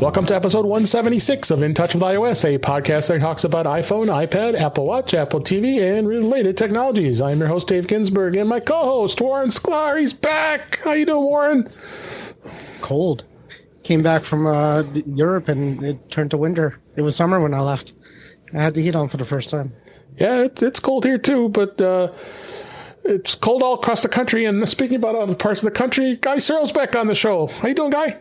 Welcome to episode 176 of In Touch with iOS, a podcast that talks about iPhone, iPad, Apple Watch, Apple TV, and related technologies. I'm your host, Dave Ginsburg, and my co-host, Warren Sklar. He's back. How you doing, Warren? Cold. Came back from Europe, and it turned to winter. It was summer when I left. I had the heat on for the first time. Yeah, it's cold here, too, but it's cold all across the country. And speaking about other parts of the country, Guy Serle's back on the show. How you doing, Guy?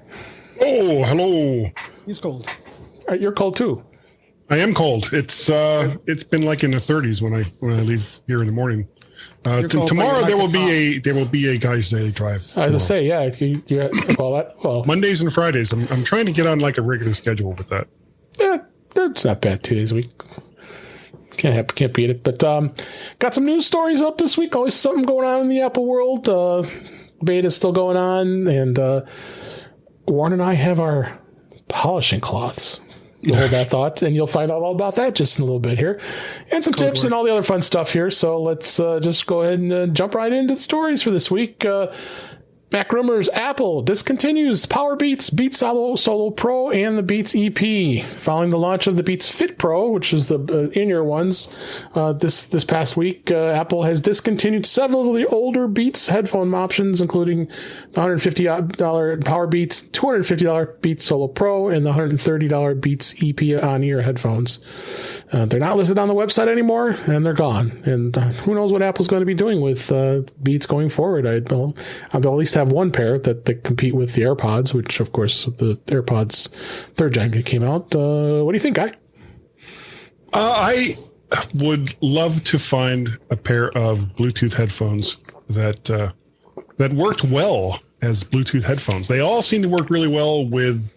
Oh, hello. He's cold. You're cold too. I am cold. It's been like in the 30s when I leave here in the morning. Tomorrow there will be a Guy's Daily Drive. I was to say, yeah. Well, Mondays and Fridays. I'm trying to get on like a regular schedule with that. Yeah, that's not bad. 2 days a week. Can't beat it. But got some news stories up this week. Always something going on in the Apple world. Beta's still going on, and Warren and I have our polishing cloths. You'll hold that thought, and you'll find out all about that just in a little bit here. And some tips and all the other fun stuff here. So let's just go ahead and jump right into the stories for this week. Mac rumors, Apple discontinues Powerbeats, Beats Solo Pro, and the Beats EP. Following the launch of the Beats Fit Pro, which is the in-ear ones, this past week, Apple has discontinued several of the older Beats headphone options, including the $150 Powerbeats, $250 Beats Solo Pro, and the $130 Beats EP on-ear headphones. They're not listed on the website anymore, and they're gone. And who knows what Apple's going to be doing with Beats going forward. They'll at least have one pair that compete with the AirPods, which, of course, the AirPods 3rd gen came out. What do you think, Guy? I would love to find a pair of Bluetooth headphones that worked well as Bluetooth headphones. They all seem to work really well with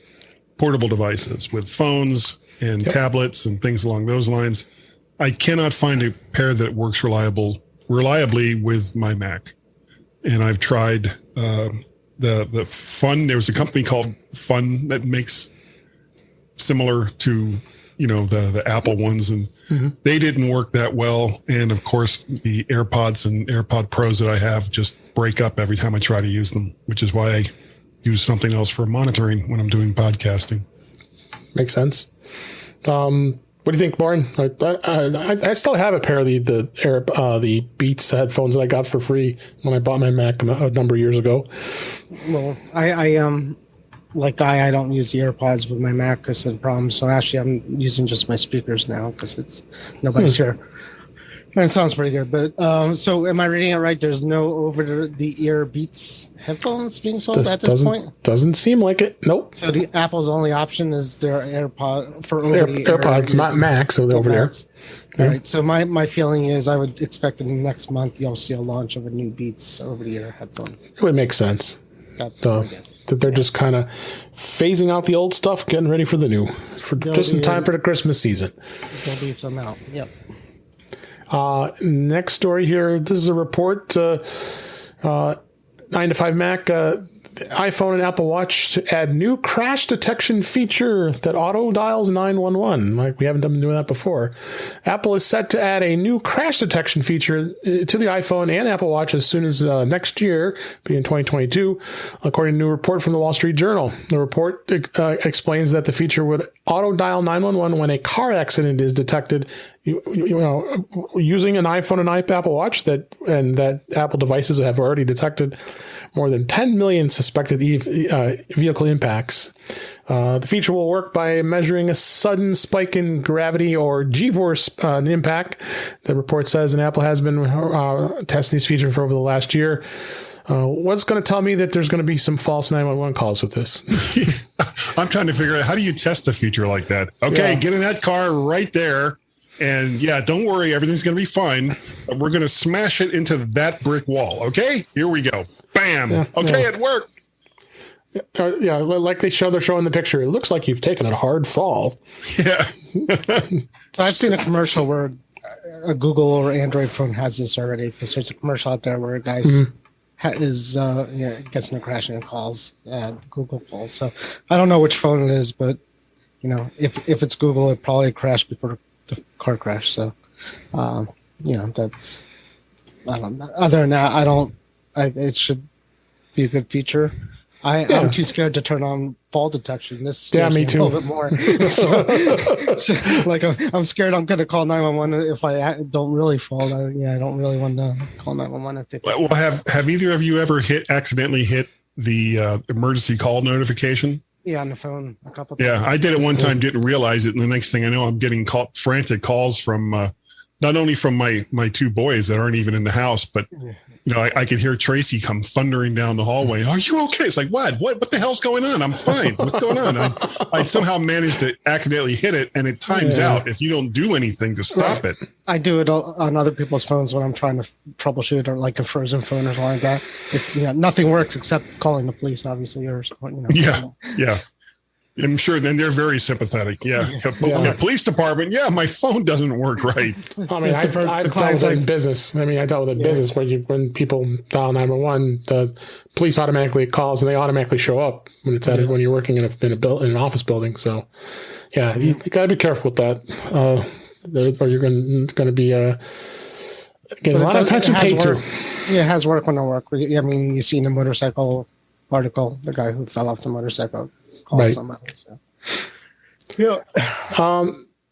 portable devices, with phones and tablets and things along those lines. I cannot find a pair that works reliably with my Mac. And I've tried the Fun. There was a company called Fun that makes similar to, the Apple ones, and they didn't work that well. And of course, the AirPods and AirPod Pros that I have just break up every time I try to use them, which is why I use something else for monitoring when I'm doing podcasting. Makes sense. What do you think, Lauren? I still have a pair of the Beats headphones that I got for free when I bought my Mac a number of years ago. Well, I like Guy, I don't use the AirPods with my Mac because of the problem. So actually, I'm using just my speakers now because nobody's here. And it sounds pretty good. But so am I reading it right? There's no over-the-ear Beats headphones being sold at this point? Doesn't seem like it. Nope. So the Apple's only option is their AirPod for over-the-ear. AirPods, not Mac, so they're over there. All right. So my feeling is I would expect in the next month you'll see a launch of a new Beats over-the-ear headphone. It would make sense. That's I guess. That they're just kind of phasing out the old stuff, getting ready for the new, just in time for the Christmas season. There'll be some out. Yep. Next story here. This is a report. 9to5Mac, iPhone and Apple Watch to add new crash detection feature that auto dials 911. Like we haven't been doing that before. Apple is set to add a new crash detection feature to the iPhone and Apple Watch as soon as next year, being 2022, according to a new report from the Wall Street Journal. The report explains that the feature would auto dial 911 when a car accident is detected. Using an iPhone and Apple Watch that Apple devices have already detected more than 10 million suspected vehicle impacts. The feature will work by measuring a sudden spike in gravity or G-force impact. The report says, and Apple has been testing this feature for over the last year. What's going to tell me that there's going to be some false 911 calls with this? I'm trying to figure out, how do you test a feature like that? Okay, Get in that car right there. And don't worry, everything's going to be fine. We're going to smash it into that brick wall. Okay, here we go. Bam. It worked. Like they're showing the picture. It looks like you've taken a hard fall. Yeah. So I've seen a commercial where a Google or Android phone has this already. Because there's a commercial out there where a guy gets in a crash and calls Google calls. So I don't know which phone it is, but if it's Google, it probably crashed before the car crash. So that's, I don't know. Other than that, it should be a good feature. I'm too scared to turn on fall detection. This scares me too. a little bit more. so, like I'm scared I'm going to call 911 if I don't really fall. I don't really want to call 911 if they. Well, have either of you ever accidentally hit the emergency call notification? Yeah, on the phone a couple times. Yeah, I did it one time, didn't realize it, and the next thing I know, I'm getting frantic calls from not only from my two boys that aren't even in the house, but I could hear Tracy come thundering down the hallway. Are you okay? It's like, what the hell's going on? I'm fine. What's going on? I somehow managed to accidentally hit it, and it times out if you don't do anything to stop it. I do it on other people's phones when I'm trying to troubleshoot, or like a frozen phone or something like that. If nothing works except calling the police, obviously, or Yeah. I'm sure then they're very sympathetic. The police department. Yeah, my phone doesn't work right. I mean, I've dealt with it in business. I dealt with it in business where when people dial 911, the police automatically calls and they automatically show up when it's when you're working in an office building. So, you got to be careful with that, or you're going to be getting a lot of attention paid to. Yeah, it has work when it works. I mean, you see in the motorcycle article, the guy who fell off the motorcycle. Right. Somebody, so.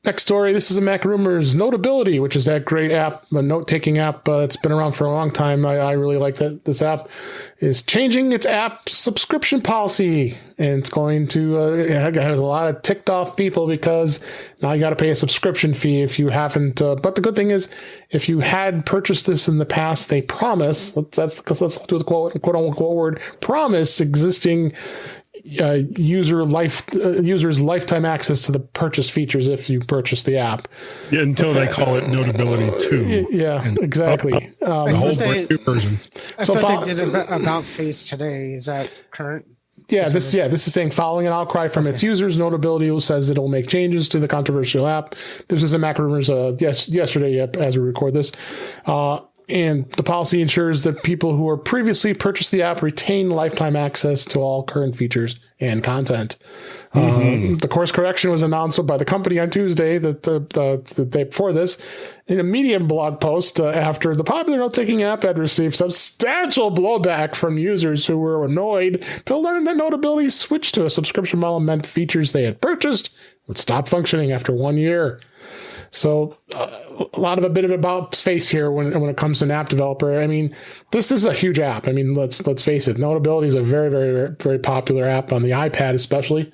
Next story. This is a Mac Rumors Notability, which is that great app, a note-taking app. It's been around for a long time. I really like that. This app is changing its app subscription policy, and it's going to it has a lot of ticked off people because now you got to pay a subscription fee if you haven't. But the good thing is, if you had purchased this in the past, they promise. Let's do the quote unquote word promise existing. Users lifetime access to the purchase features if you purchase the app. Yeah, until they call it Notability 2. Yeah, exactly. The whole brand new version. I thought they did about face today. Is that current? Yeah, this is saying following an outcry from its users, Notability says it'll make changes to the controversial app. This is a Mac Rumors yesterday as we record this. And the policy ensures that people who are previously purchased the app retain lifetime access to all current features and content. The course correction was announced by the company on Tuesday, the day before this, in a Medium blog post after the popular note-taking app had received substantial blowback from users who were annoyed to learn that Notability switched to a subscription model meant features they had purchased would stop functioning after 1 year. So a bit of about face here when it comes to an app developer. I mean, this is a huge app. I mean, let's face it. Notability is a very, very, very popular app on the iPad, especially,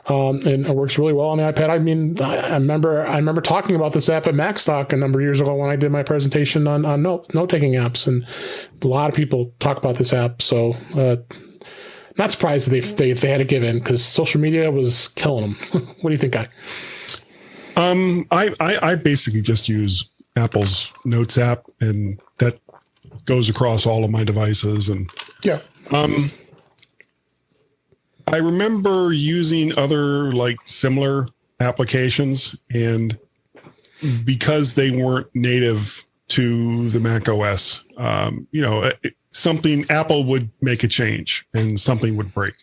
and it works really well on the iPad. I mean, I remember talking about this app at MacStock a number of years ago when I did my presentation on note-taking apps, and a lot of people talk about this app. So. Not surprised that they had to give in because social media was killing them. What do you think, Guy? I basically just use Apple's Notes app, and that goes across all of my devices. And I remember using other similar applications, and because they weren't native to the Mac OS, Apple would make a change and something would break.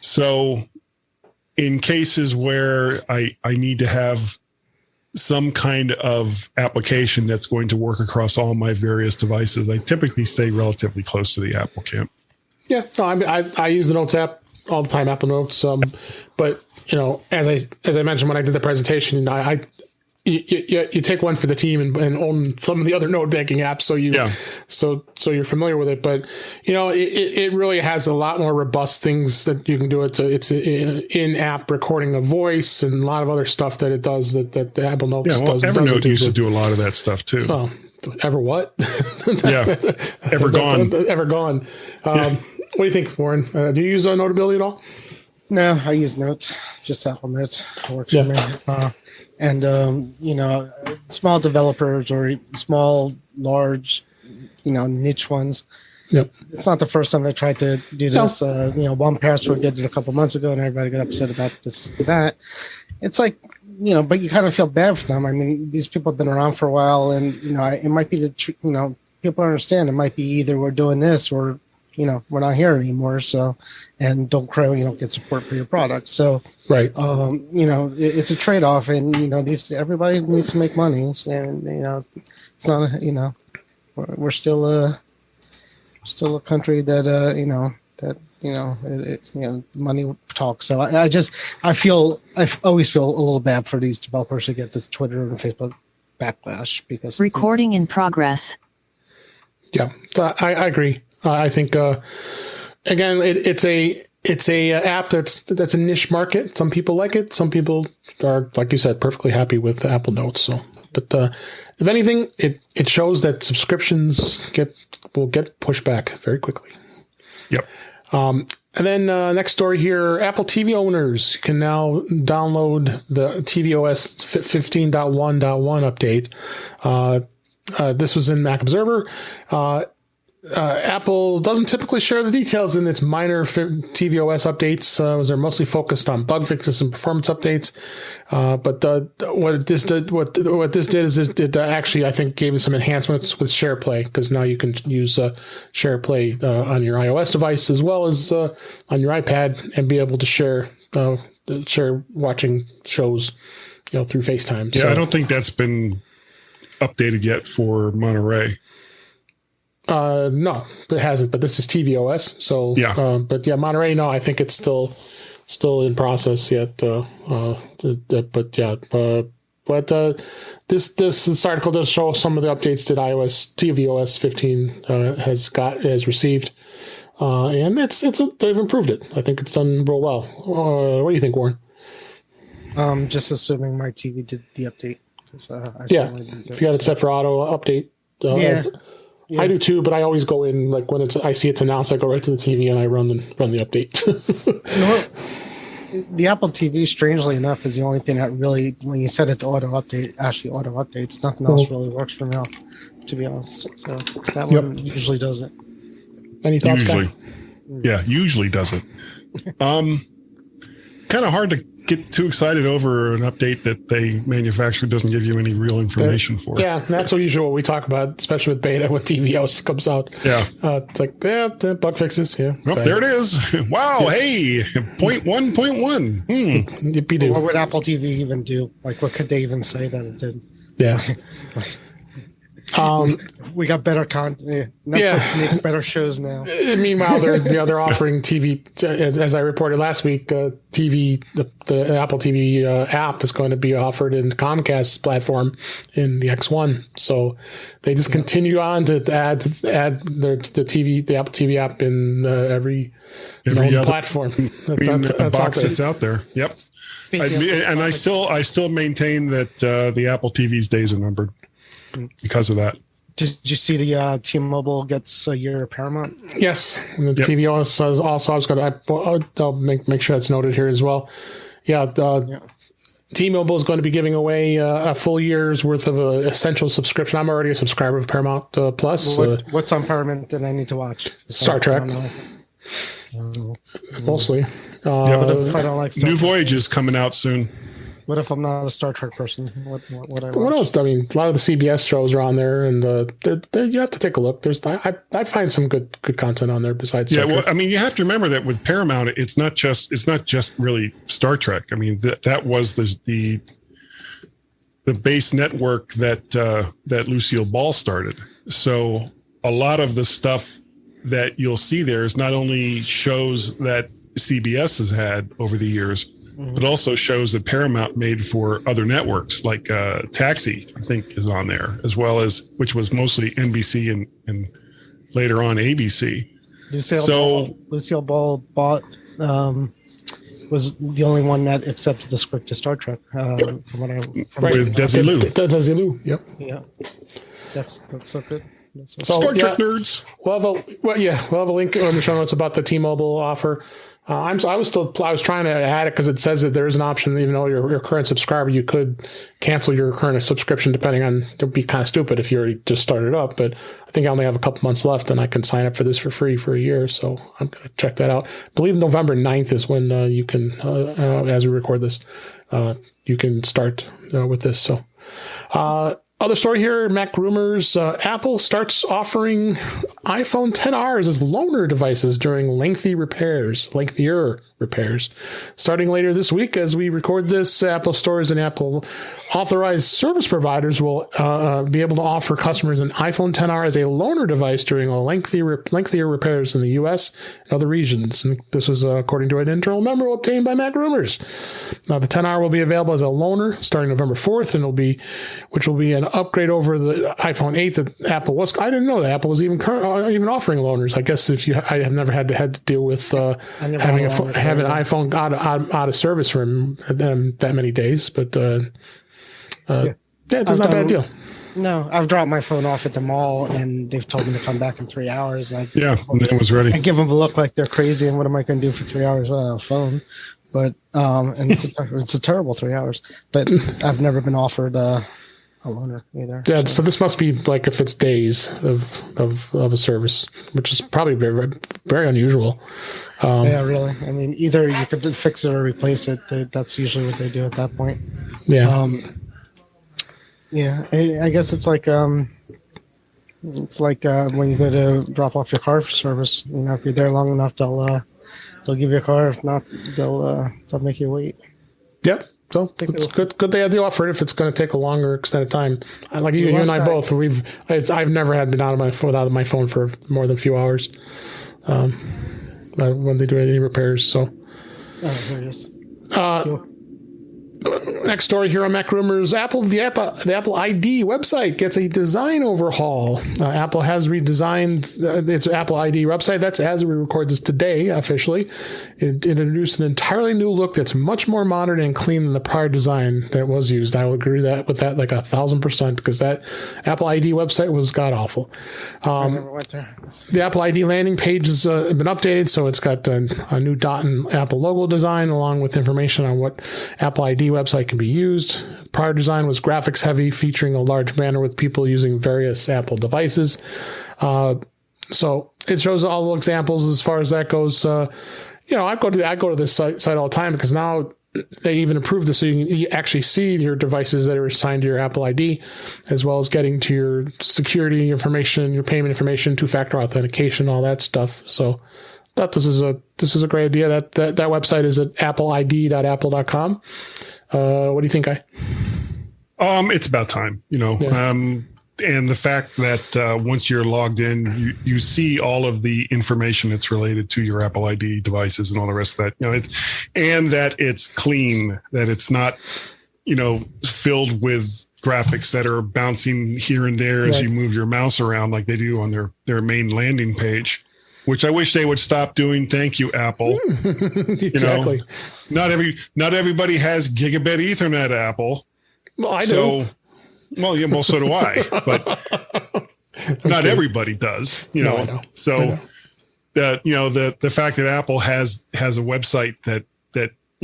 So in cases where I need to have some kind of application that's going to work across all my various devices, I typically stay relatively close to the Apple camp. Yeah, so I use the Notes app all the time, Apple Notes. But as I mentioned when I did the presentation, you take one for the team and own some of the other note-taking apps, so you're familiar with it. But it really has a lot more robust things that you can do. It's in-app recording of voice and a lot of other stuff that it does that the Apple Notes does. Evernote used to do a lot of that stuff too. Oh, ever what? Ever gone. Ever gone. What do you think, Warren? Do you use Notability at all? No, I use Notes. Just Apple Notes works for me. And, small developers or small, large, niche ones. Yep. It's not the first time I tried to do this. No. 1Password did it a couple months ago and everybody got upset about this, that. It's like, but you kind of feel bad for them. I mean, these people have been around for a while and, it might be people understand it might be either we're doing this or, we're not here anymore. So, and don't cry when you don't get support for your product. So, right. It's a trade-off and, everybody needs to make money. And, it's not, we're still a country that, that money talks. So I always feel a little bad for these developers who get this Twitter and Facebook backlash because recording in progress. Yeah, I agree. I think again, it's a app that's a niche market. Some people like it. Some people are, like you said, perfectly happy with Apple Notes. So, but if anything, it shows that subscriptions will get pushed back very quickly. Yep. And then next story here, Apple TV owners can now download the tvOS 15.1.1 update. This was in Mac Observer. Apple doesn't typically share the details in its minor tvOS updates, as they're mostly focused on bug fixes and performance updates. But what this did is it actually, I think, gave it some enhancements with SharePlay, because now you can use SharePlay on your iOS device as well as on your iPad, and be able to share watching shows, through FaceTime. Yeah, so, I don't think that's been updated yet for Monterey. No, it hasn't. But this is tvOS, so yeah. But yeah, Monterey. No, I think it's still in process yet. But yeah, this article does show some of the updates that tvOS 15 has received, and they've improved it. I think it's done real well. What do you think, Warren? Just assuming my TV did the update. If you got it set for auto update. Yeah. I do too, but I always go in, like, when I see it's announced, I go right to the TV and I run the update. The Apple TV, strangely enough, is the only thing that really, when you set it to auto update, actually auto updates. Nothing else really works for now, to be honest. So that one usually does it. Any thoughts, Guy? Yeah, usually does it. Kind of hard to get too excited over an update that the manufacturer doesn't give you any real information for. Yeah, that's usually what we talk about, especially with beta when tvOS comes out. Yeah. It's like, bug fixes. Yeah. Oh, there it is. Wow. Yeah. Hey, 0.1.1. What would Apple TV even do? Like, what could they even say that it did? Yeah. We got better content. Netflix makes better shows now. Meanwhile, they're offering TV. As I reported last week, TV, the Apple TV app is going to be offered in Comcast's platform in the X1. So they just continue on to add the Apple TV app in every other platform. That's box that's out there. Yep. I still maintain that the Apple TV's days are numbered. Because of that. Did you see the T-Mobile gets a year of Paramount? Yes, and the tvOS also. I was going to. I'll make sure that's noted here as well. Yeah, T-Mobile is going to be giving away a full year's worth of an essential subscription. I'm already a subscriber of Paramount Plus. What's on Paramount that I need to watch? Star Trek. Mostly. But if I don't like Star New Trek, Voyage is coming out soon. What if I'm not a Star Trek person? What I watch? What else? I mean, a lot of the CBS shows are on there, and you have to take a look. I find some good content on there besides. Yeah, well, I mean, you have to remember that with Paramount, it's not just really Star Trek. I mean, that was the base network that Lucille Ball started. So a lot of the stuff that you'll see there is not only shows that CBS has had over the years, but also shows that Paramount made for other networks, like Taxi, I think, is on there, as well as, which was mostly NBC and later on ABC. Lucille Ball bought, was the only one that accepted the script to Star Trek. With Desilu. Desilu, yep. Yeah. That's so good. So, Star Trek nerds. We'll have a link on the show notes about the T-Mobile offer. I was trying to add it because it says that there is an option, even though you're a current subscriber, you could cancel your current subscription depending on, it'd be kind of stupid if you already just started up, but I think I only have a couple months left and I can sign up for this for free for a year. So I'm going to check that out. I believe November 9th is when you can, as we record this, you can start with this. So, other story here, Mac rumors, Apple starts offering iPhone XRs as loaner devices during lengthier repairs. Starting later this week, as we record this, Apple stores and Apple authorized service providers will be able to offer customers an iPhone XR as a loaner device during lengthier repairs in the U.S. and other regions. And this was according to an internal memo obtained by Mac Rumors. Now, the XR will be available as a loaner starting November 4th, and which will be an upgrade over the iPhone 8 that Apple was. I didn't know that Apple was even offering loaners. I guess I have never had to deal with having an iPhone out of service for that many days, but it's not a bad deal. No, I've dropped my phone off at the mall, and they've told me to come back in 3 hours. And it was ready. I give them a look like they're crazy, and what am I going to do for 3 hours without a phone? But and it's a terrible 3 hours. But I've never been offered a loaner either. Yeah, so this must be like if it's days of a service, which is probably very, very unusual. Yeah, really. I mean, either you could fix it or replace it. That's usually what they do at that point. Yeah. Yeah, I guess it's like when you go to drop off your car for service. You know, if you're there long enough, they'll give you a car. If not, they'll make you wait. Yep. So it's good they had the offer if it's going to take a longer extended time. Like you and I both, I've never been out of my phone for more than a few hours when they do any repairs. So. Oh, here it is. Cool. Next story here on Mac Rumors: the Apple ID website gets a design overhaul. Apple has redesigned its Apple ID website. That's as we record this today officially. It introduced an entirely new look that's much more modern and clean than the prior design that was used. I will agree with that like 1,000% because that Apple ID website was god awful. I never went there. The Apple ID landing page has been updated, so it's got a new dot and Apple logo design along with information on what Apple ID website can be used. Prior design was graphics heavy, featuring a large banner with people using various Apple devices. So it shows all the examples as far as that goes. I go to this site all the time because now they even improved this so you can actually see your devices that are assigned to your Apple ID, as well as getting to your security information, your payment information, two-factor authentication, all that stuff. So I thought this is a great idea. That website is at appleid.apple.com. What do you think, Guy? It's about time, Yeah. And the fact that once you're logged in, you see all of the information that's related to your Apple ID devices and all the rest of that, and that it's clean, that it's not, filled with graphics that are bouncing here and there as you move your mouse around like they do on their main landing page. Which I wish they would stop doing. Thank you, Apple. Exactly. Not everybody has gigabit Ethernet, Apple. Well, I do. So do I. But not everybody does. No, I know. So the fact that Apple has a website that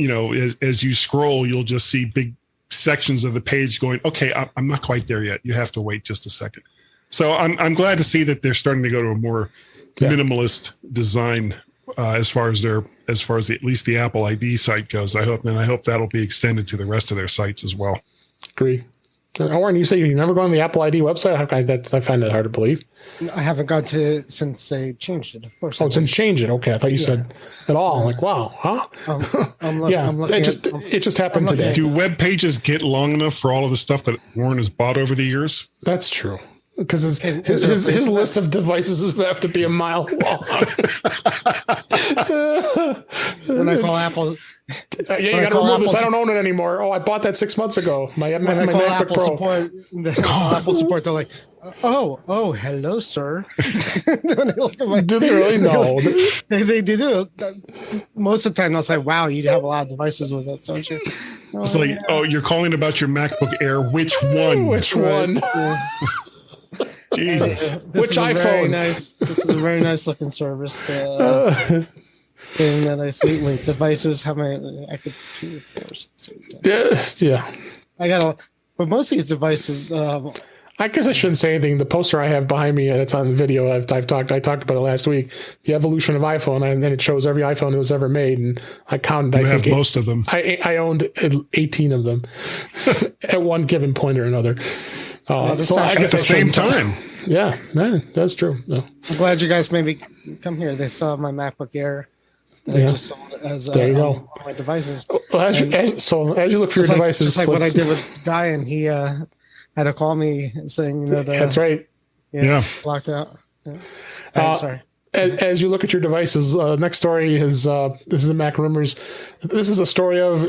as you scroll, you'll just see big sections of the page going, okay, I'm not quite there yet. You have to wait just a second. So I'm glad to see that they're starting to go to a more minimalist design as far as at least the Apple ID site goes. I hope that'll be extended to the rest of their sites as well. Agree. Warren, you say you've never gone to the Apple ID website? I find that hard to believe. I haven't gone to since they changed it. Of course. Oh, since changed it. Okay, I thought you said at all. Like, wow, huh? It just happened today. Do web pages get long enough for all of the stuff that Warren has bought over the years? That's true. Because his list of devices have to be a mile long. When I call Apple, you got to remove this. I don't own it anymore. Oh, I bought that 6 months ago. My MacBook Apple Pro. Apple support, they're like, oh, hello, sir. Do they really? No. They do. Most of the time, they'll say, wow, you have a lot of devices with it, don't you? It's like, you're calling about your MacBook Air. Which one? Which one? Jesus. Which iPhone? This is a very nice looking service. And that I see. Wait, devices. How many? I could 2 or 4. Yeah. I got but most of these devices. I guess I shouldn't say anything. The poster I have behind me, that's on the video. I talked about it last week. The evolution of iPhone, and it shows every iPhone that was ever made. And I counted. I think most of them. I owned 18 of them at one given point or another. So I guess at the same time. Yeah, that's true. No. I'm glad you guys maybe come here. They saw my MacBook Air that I just sold as there you go. on my devices. Well, as you look for your devices, just like what I did with Guy, and he had to call me saying that that's right. Locked out. Yeah. Sorry. As you look at your devices, next story is this is a Mac Rumors. This is a story of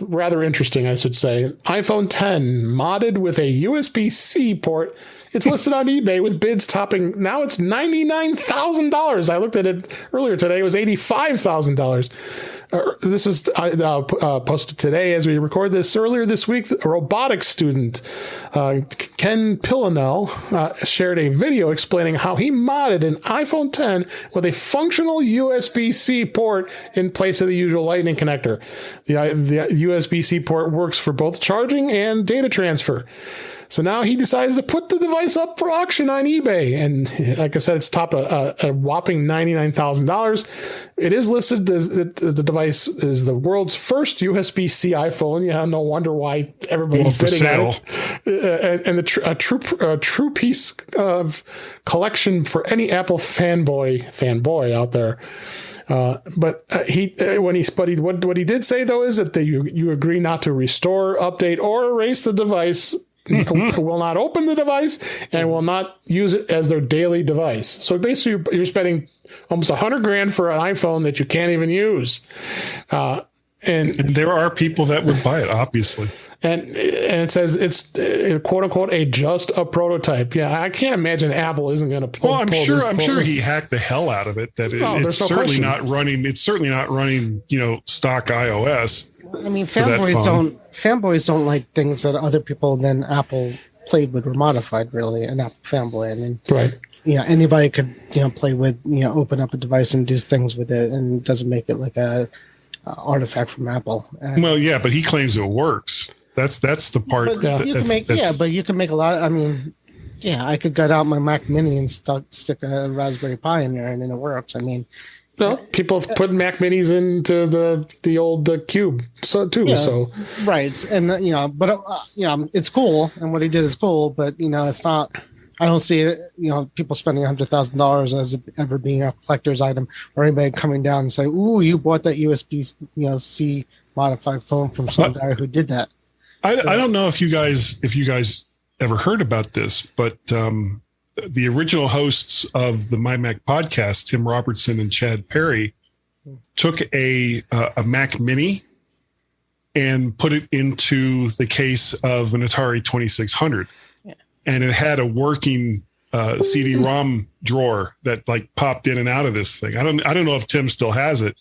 rather interesting, I should say. iPhone 10 modded with a USB-C port. It's listed on eBay with bids topping. Now it's $99,000. I looked at it earlier today. It was $85,000. This was posted today as we record this. Earlier this week, a robotics student, Ken Pillinell, shared a video explaining how he modded an iPhone 10 with a functional USB-C port in place of the usual Lightning connector. The USB-C port works for both charging and data transfer. So now he decides to put the device up for auction on eBay. And like I said, it's topped a whopping $99,000. It is listed as the device is the world's first USB-C iPhone. Yeah, no wonder why everybody's bidding at it. And a true piece of collection for any Apple fanboy out there. What he did say though is that you agree not to restore, update, or erase the device. Will not open the device and will not use it as their daily device. So basically, you're spending almost $100,000 for an iPhone that you can't even use. And there are people that would buy it, obviously. And it says it's quote unquote just a prototype. Yeah, I can't imagine Apple isn't going to. Well, I'm sure he hacked the hell out of it. It's certainly not running. It's certainly not running. Stock iOS. I mean, fanboys don't like things that other people than Apple played with or modified. Really, an Apple fanboy. I mean, right. Anybody could play with open up a device and do things with it, and it doesn't make it like a artifact from Apple. Well, yeah, but he claims it works. That's the part. But you can make a lot. I mean, I could gut out my Mac Mini and stick a Raspberry Pi in there, and then it works. I mean, well, people have put Mac Minis into the old Cube, so right, and it's cool, and what he did is cool, but it's not. I don't see it. People spending $100,000 as ever being a collector's item, or anybody coming down and saying, "Ooh, you bought that USB-C modified phone from some guy who did that." I don't know if you guys ever heard about this, but the original hosts of the My Mac podcast, Tim Robertson and Chad Perry, took a Mac Mini and put it into the case of an Atari 2600, and it had a working CD-ROM drawer that popped in and out of this thing. I don't know if Tim still has it,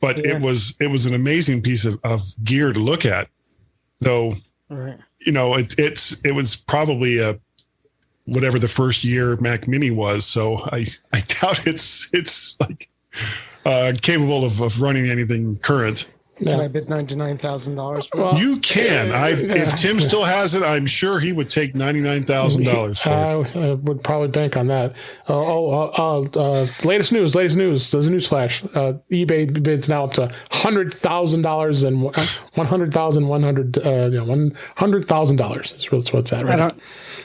but it was an amazing piece of gear to look at. Though, it was probably whatever the first year Mac Mini was. So I doubt it's capable of running anything current. Can I bid $99,000? Well, you can. If Tim still has it, I'm sure he would take $99,000 for it. I would probably bank on that. Latest news. There's a news flash. eBay bids now up to $100,000 and $100,000. That's what's that right?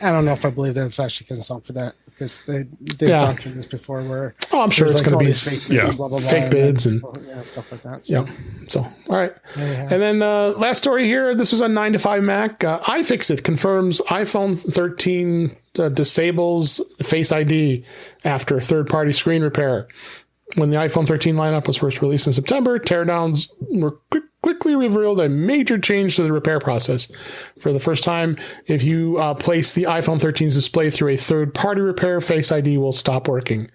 I don't know if I believe that it's actually going to sell for that, because they've gone through this before. Where I'm sure it's going to be fake bids and stuff like that. So. So all right, and then last story here. This was on 9 to 5 Mac. iFixit confirms iPhone 13 disables Face ID after third-party screen repair. When the iPhone 13 lineup was first released in September, teardowns were quickly revealed a major change to the repair process. For the first time, if you place the iPhone 13's display through a third-party repair, Face ID will stop working.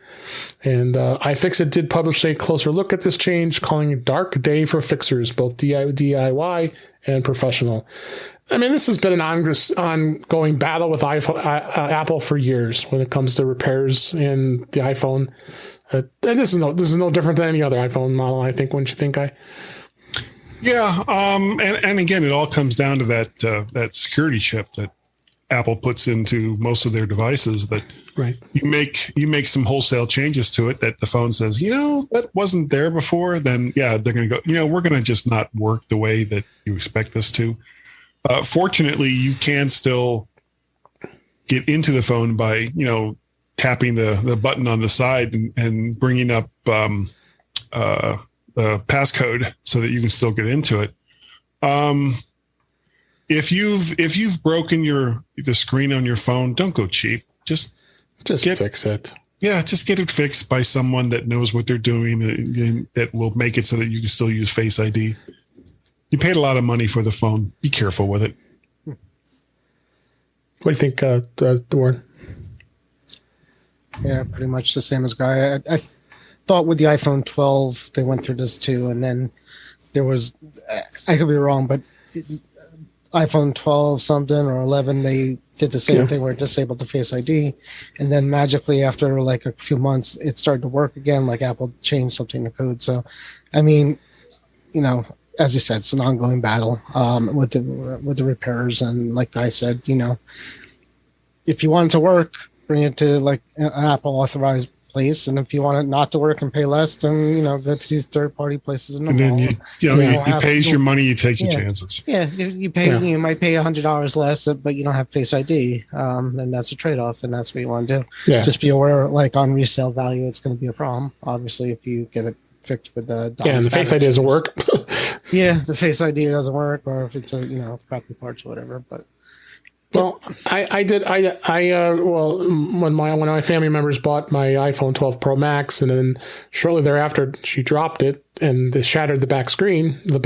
And iFixit did publish a closer look at this change, calling it a dark day for fixers, both DIY and professional. I mean, this has been an ongoing battle with Apple for years when it comes to repairs in the iPhone. And this is no different than any other iPhone model, I think, wouldn't you think, Guy? Yeah, and again, it all comes down to that security chip that Apple puts into most of their devices. That right. You make some wholesale changes to it that the phone says, that wasn't there before. Then they're going to go, we're going to just not work the way that you expect us to. Fortunately, you can still get into the phone by tapping the button on the side and bringing up passcode so that you can still get into it. If you've broken the screen on your phone, don't go cheap. Just fix it. Yeah, just get it fixed by someone that knows what they're doing and that will make it so that you can still use Face ID. You paid a lot of money for the phone. Be careful with it. What do you think, Warren? Yeah, pretty much the same as Guy. I thought with the iPhone 12, they went through this too. And then there was, I could be wrong, but iPhone 12 something or 11, they did the same thing where it disabled the Face ID. And then magically after like a few months, it started to work again, like Apple changed something in the code. So, I mean, as you said, it's an ongoing battle with the repairers. And like I said, if you want it to work, bring it to like an Apple authorized place, and if you want it not to work and pay less, then go to these third-party places. And then you pays your money, you take your chances. Yeah, you pay. You might pay $100 less, but you don't have Face ID. Then that's a trade-off, and that's what you want to do. Yeah. Just be aware, like on resale value, it's going to be a problem. Obviously, if you get it fixed with the and the Face ID doesn't work. Yeah, the Face ID doesn't work, or if it's crappy parts or whatever, but. Well, when my family members bought my iPhone 12 Pro Max, and then shortly thereafter she dropped it and it shattered the back screen. So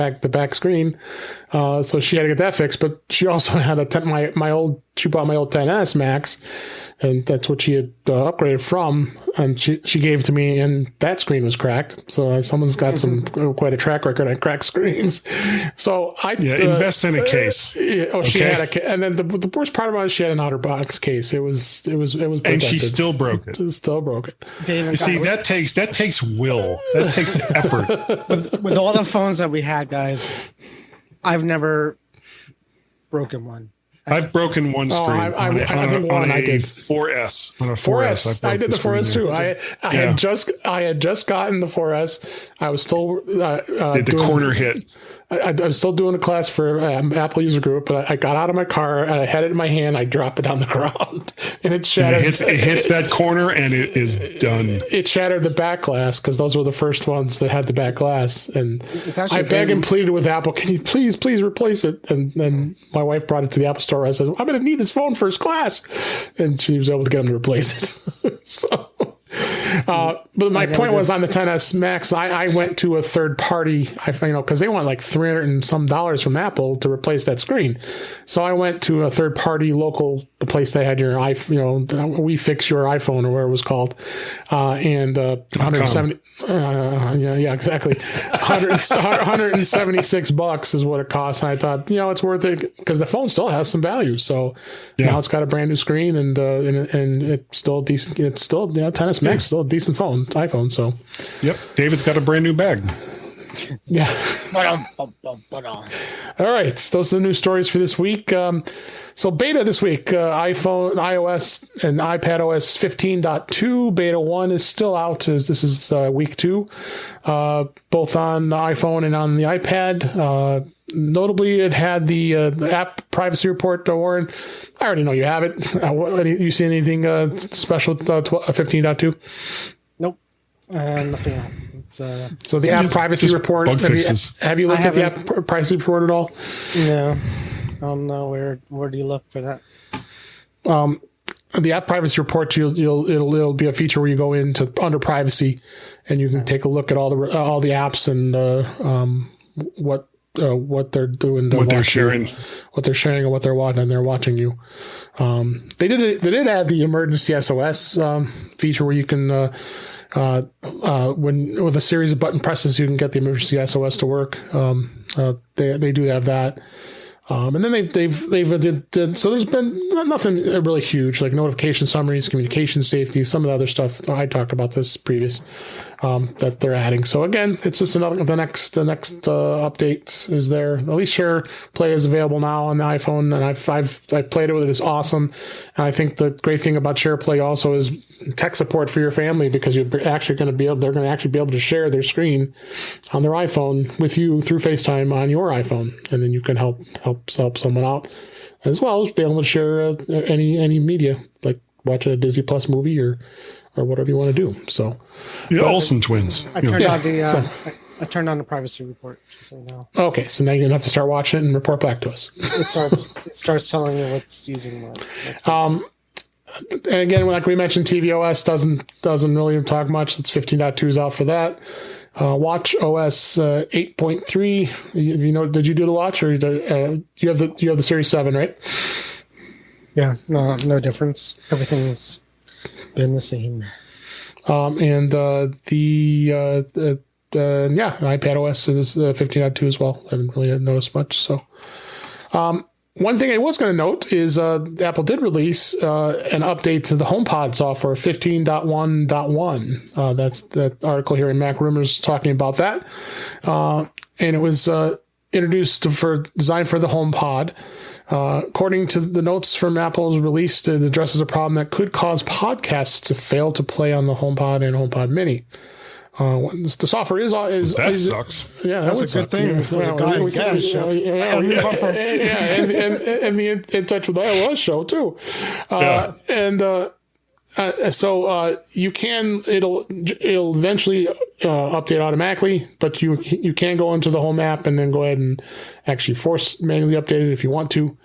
she had to get that fixed. But she also had she bought my old 10s Max, and that's what she had upgraded from. And she gave it to me, and that screen was cracked. So someone's got quite a track record on cracked screens. So invest in a case. She had a case, and then the worst part about it, she had an outer box case. It was protected. And she still broke it. Still broke it. David, you see, that takes will. That takes effort. With all the phones that we had, guys, I've never broken one. I've broken one screen on a 4S. On a 4S, I did the 4S too. I had just gotten the 4S. I was still did the corner hit. I was still doing a class for Apple User Group, but I got out of my car and I had it in my hand. I dropped it on the ground, and it shattered. It hits that corner, and it is done. It shattered the back glass because those were the first ones that had the back glass. And I begged and pleaded with Apple, "Can you please replace it?" And then my wife brought it to the Apple Store. I said, "I'm going to need this phone first class," and she was able to get them to replace it. So. But my point was on the 10s Max, I went to a third party, because they want like $300 and some from Apple to replace that screen. So I went to a third party local, the place they had your iPhone, We Fix Your iPhone or whatever it was called, and 170. Yeah, exactly. $176 is what it costs. And I thought, it's worth it because the phone still has some value. So now it's got a brand new screen and it's still decent. It's still 10s Max, still a decent iPhone. So, yep. David's got a brand new bag. Yeah. All right. Those are the news stories for this week. So beta this week, iPhone, iOS, and iPad OS 15.2. Beta 1 is still out. This is week 2, both on the iPhone and on the iPad. Notably, it had the app privacy report, Warren. I already know you have it. You see anything special with 15.2? Nope. Nothing. So the app privacy report. Have you looked at the app privacy report at all? No. I don't know where do you look for that? The app privacy report, it'll be a feature where you go into under privacy, and you can take a look at all the apps and what they're doing, what they're sharing, and what they're watching, and they're watching you. They did add the emergency SOS feature where you can. When with a series of button presses, you can get the emergency SOS to work. They do have that. And then they've did so there's been nothing really huge, like notification summaries, communication safety, some of the other stuff. I talked about this previous that they're adding. So again, it's just the next update is there. At least Share Play is available now on the iPhone, and I've played it with it. It's awesome. And I think the great thing about Share Play also is tech support for your family, because they're going to actually be able to share their screen on their iPhone with you through FaceTime on your iPhone, and then you can help someone out, as well as be able to share any media, like watching a Disney Plus movie or whatever you want to do. So the Olsen twins. I turned on I turned on the privacy report, just so you know. Okay, so now you're gonna have to start watching it and report back to us. It starts telling you what's using what. And again, like we mentioned, tvOS doesn't really talk much. It's 15.2 is out for that. Watch OS 8.3. Did you do the watch, or you have the Series 7, right? Yeah, no difference. Everything's been the same. And iPad OS is 15.2 as well. I haven't really noticed much. So, one thing I was going to note is Apple did release an update to the HomePod software, 15.1.1. That's that article here in Mac Rumors talking about that. And it was introduced designed for the HomePod. According to the notes from Apple's release, it addresses a problem that could cause podcasts to fail to play on the HomePod and HomePod Mini. The software is that sucks. Yeah, that's a good thing. And the In Touch with iOS show too. So you can it'll eventually update automatically, but you can go into the Home app and then go ahead and actually force manually update it if you want to.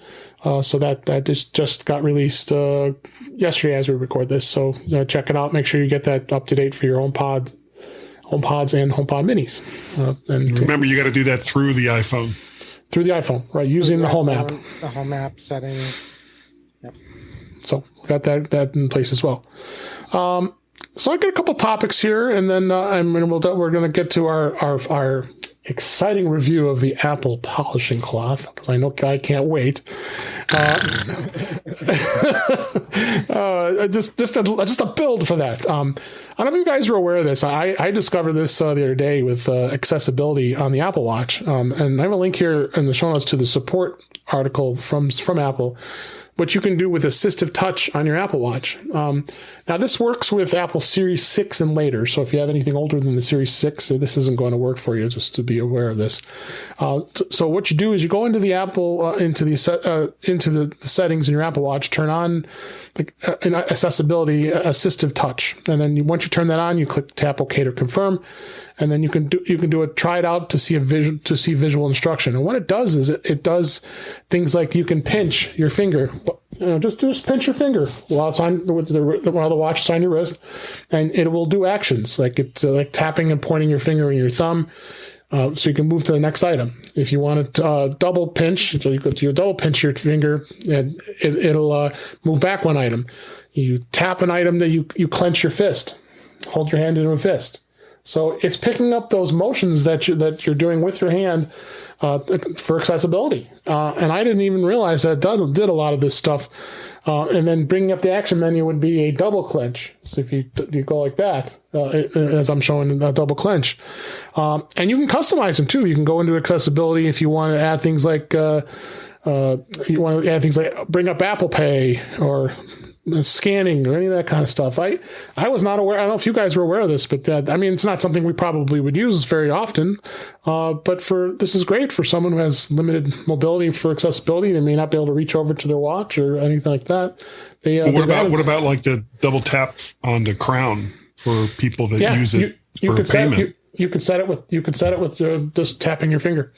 So that just got released yesterday as we record this. So check it out. Make sure you get that up to date for your HomePods and HomePod Minis. And remember, you got to do that through the iPhone. Through the iPhone, right? Using the Home app. The Home app settings. Yep. So we got that in place as well. So I got a couple topics here, and then we're going to get to our exciting review of the Apple polishing cloth, because I know I can't wait. Just a build for that. I don't know if you guys are aware of this. I discovered this the other day with accessibility on the Apple Watch, and I have a link here in the show notes to the support article from Apple, what you can do with assistive touch on your Apple Watch. Now, this works with Apple Series 6 and later, so if you have anything older than the Series 6, this isn't going to work for you, just to be aware of this. So what you do is you go into the Apple, into the settings in your Apple Watch, turn on accessibility, assistive touch, and then once you turn that on, you click tap OK to confirm, and then you can do a try it out to see visual instruction. And what it does is it does things like you can pinch your finger. Just pinch your finger while it's on while the watch is on your wrist, and it will do actions like it's like tapping and pointing your finger and your thumb, so you can move to the next item. If you want to double pinch, so you double pinch your finger, and it'll move back one item. You tap an item that you clench your fist, hold your hand into a fist. So it's picking up those motions that you're doing with your hand for accessibility. And I didn't even realize that it did a lot of this stuff. And then bringing up the action menu would be a double clench. So if you go like that, as I'm showing a double clench. And you can customize them too. You can go into accessibility if you want to add things like bring up Apple Pay or scanning or any of that kind of stuff. I was not aware. I don't know if you guys were aware of this, but it's not something we probably would use very often. But this is great for someone who has limited mobility for accessibility. They may not be able to reach over to their watch or anything like that. What about like the double tap on the crown for people that use it for payment? You could set it with just tapping your finger.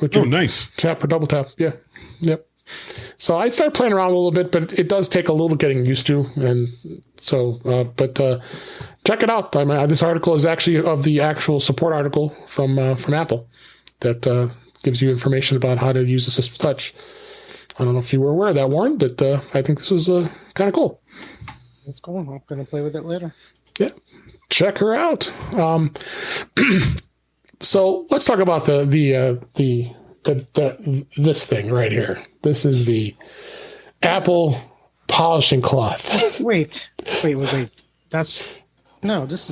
Nice. Tap or double tap. Yeah. Yep. So I started playing around a little bit, but it does take a little getting used to. And so, check it out. This article is actually of the actual support article from Apple that gives you information about how to use assistive touch. I don't know if you were aware of that, Warren, but I think this was kind of cool. It's cool. I'm going to play with it later. Yeah, check her out. So let's talk about this thing right here. This is the Apple polishing cloth. Wait. This is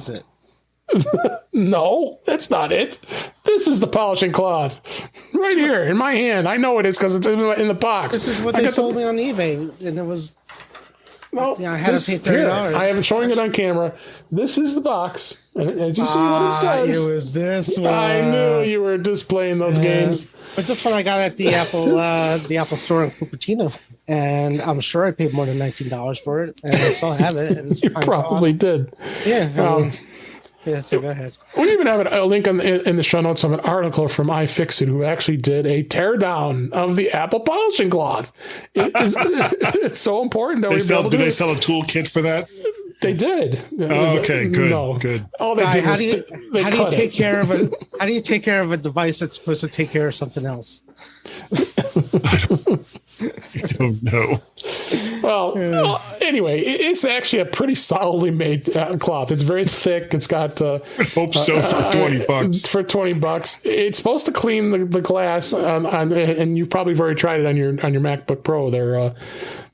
it. No, that's not it. This is the polishing cloth right here in my hand. I know it is because it's in the box. This is what they sold me on eBay, and it was. No, I had to pay $30. I am showing it on camera. This is the box, and as you see what it says, it was this one. I knew you were just playing those games. But this one I got at the Apple store in Cupertino, and I'm sure I paid more than $19 for it, and I still have it. And it's you probably did. Yeah. Yeah, so go ahead. We even have a link in the show notes of an article from iFixit who actually did a teardown of the Apple polishing cloth. It's so important that we do they sell a toolkit for that? They did. Oh, okay, good, no. good. All they did How was do you take care of a device that's supposed to take care of something else? I don't know. Well, anyway, it's actually a pretty solidly made cloth. It's very thick. It's got. I hope so for $20. For $20, it's supposed to clean the glass, and you've probably already tried it on your MacBook Pro there,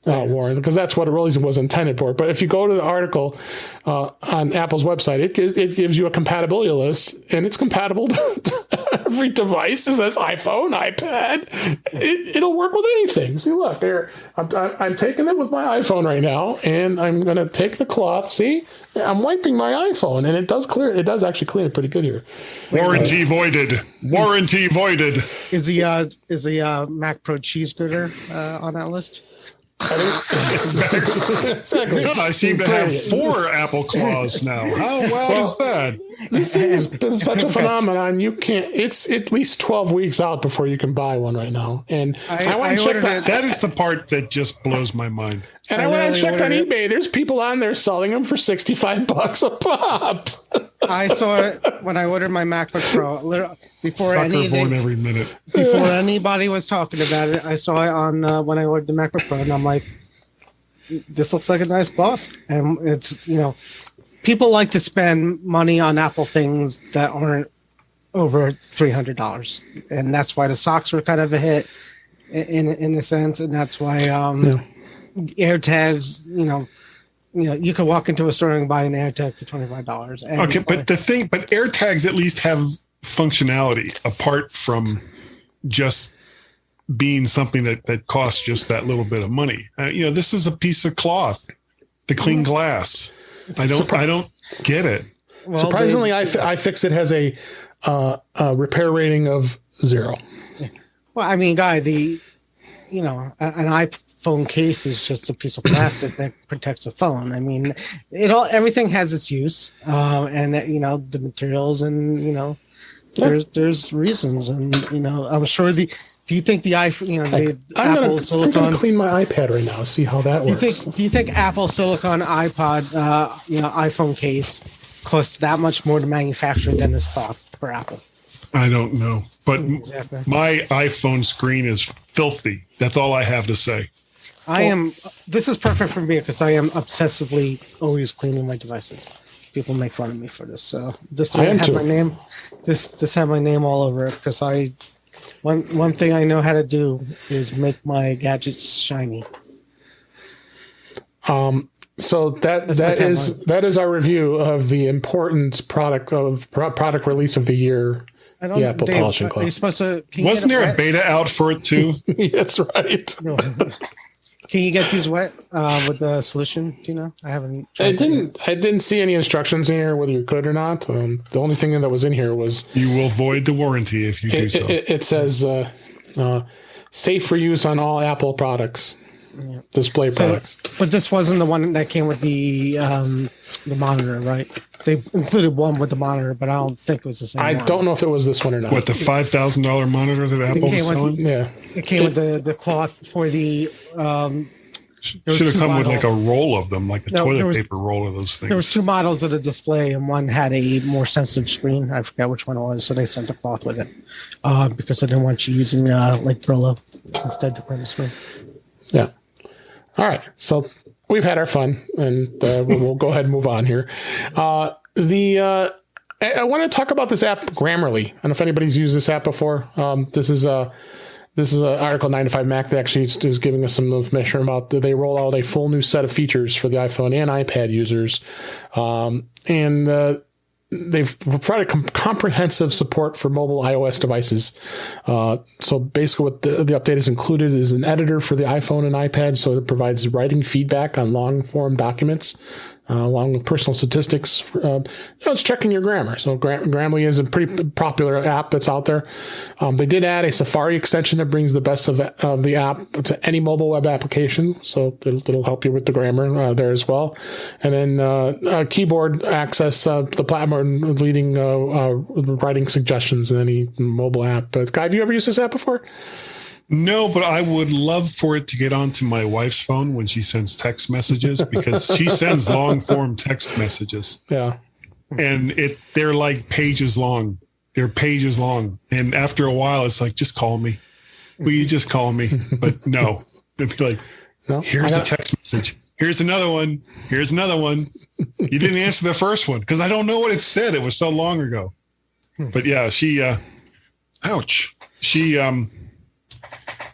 Warren, because that's what it really was intended for. But if you go to the article on Apple's website, it gives you a compatibility list, and it's compatible to every device. It says iPhone, iPad. It'll work with anything. See, look there. I'm taking it with my iPhone right now, and I'm going to take the cloth. See, I'm wiping my iPhone, and it does clear. It does actually clean it pretty good here. Warranty voided. Warranty voided. Is the Mac Pro cheese grater on that list? Exactly. I seem to have 4 Apple claws now. How well is that? This thing has been such a phenomenon. You can't. It's at least 12 weeks out before you can buy one right now. And I went and checked on. That is the part that just blows my mind. And I went and checked on eBay. There's people on there selling them for $65 a pop. I saw it when I ordered my MacBook Pro. Before Born every minute. Before anybody was talking about it, I saw it on when I ordered the MacBook Pro, and I'm like, "This looks like a nice cloth." And it's people like to spend money on Apple things that aren't over $300, and that's why the socks were kind of a hit in a sense, and that's why AirTags. You could walk into a store and buy an AirTag for $25. Okay, but AirTags at least have functionality apart from just being something that costs just that little bit of money. This is a piece of cloth to clean glass. I don't get it. Well, surprisingly, iFixit has a repair rating of 0. Well, I mean, Guy, an iPhone case is just a piece of plastic that protects a phone. I mean, everything has its use, and the materials, and there's reasons, and I'm sure do you think the iPhone, Apple Silicon? I'm gonna clean my iPad right now. See how that works. Do you think Apple Silicon iPod, iPhone case costs that much more to manufacture than this cloth for Apple? I don't know, but exactly. My iPhone screen is filthy. That's all I have to say. This is perfect for me because I am obsessively always cleaning my devices. People make fun of me for this, so this have my name. Just have my name all over it because one thing I know how to do is make my gadgets shiny. So that is our review of the important product release of the year. The Apple polishing cloth. Are you supposed to? Wasn't there a beta out for it too? That's right. No. Can you get these wet with the solution? Do you know? I haven't. I didn't see any instructions in here whether you could or not. The only thing that was in here was you will void the warranty if you do so. It says safe for use on all Apple products, display products. But this wasn't the one that came with the monitor, right? They included one with the monitor, but I don't think it was the same. I don't know if it was this one or not. What, the $5,000 monitor that Apple was selling? Yeah, it came with the cloth for the. Should have come with like a roll of them, like a toilet paper roll of those things. There was 2 models of the display, and one had a more sensitive screen. I forgot which one it was, so they sent a cloth with it because I didn't want you using like Brillo instead to clean the screen. Yeah. All right. So we've had our fun, and we'll go ahead and move on here. I want to talk about this app, Grammarly. I don't know if anybody's used this app before. This is an article 9 to 5 Mac that actually is giving us some information about they roll out a full new set of features for the iPhone and iPad users. And they've provided comprehensive support for mobile iOS devices. So basically what the update is included is an editor for the iPhone and iPad. So it provides writing feedback on long form documents. along with personal statistics. It's checking your grammar. So Grammarly is a pretty popular app that's out there. They did add a Safari extension that brings the best of the app to any mobile web application. So it'll help you with the grammar there as well. And then keyboard access, the platform leading writing suggestions in any mobile app. But Guy, have you ever used this app before? No, but I would love for it to get onto my wife's phone when she sends text messages, because she sends long form text messages. Yeah. And they're like pages long. They're pages long. And after a while, it's like, just call me. Will you just call me? But no. It'd be like, no, here's a text message. Here's another one. Here's another one. You didn't answer the first one because I don't know what it said. It was so long ago. But yeah, she, ouch. She,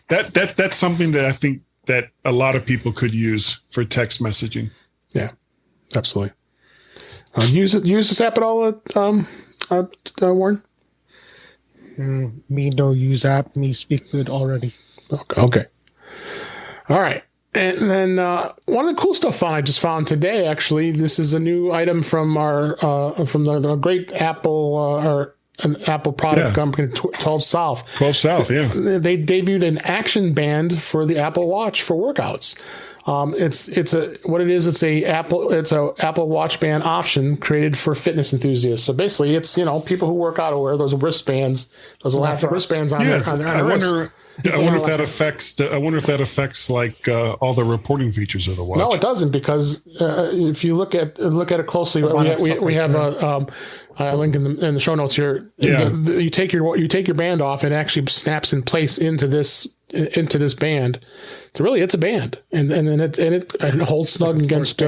that's something that I think that a lot of people could use for text messaging. Yeah, absolutely. Use this app at all, Warren? Me no use app. Me speak good already. Okay. All right. And then one of the cool stuff I just found today, actually, this is a new item from the great Apple an Apple product company, 12 South. 12 South, yeah. They debuted an action band for the Apple Watch for workouts. It's a Apple Watch band option created for fitness enthusiasts. So basically, it's people who work out will wear those wristbands, those elastic wristbands on their wrist. I wonder if that affects like all the reporting features of the watch. No, it doesn't, because if you look at it closely, we have a link in the show notes here. Yeah. You take your band off, it actually snaps in place into this band. So really, it's a band, and it holds snug against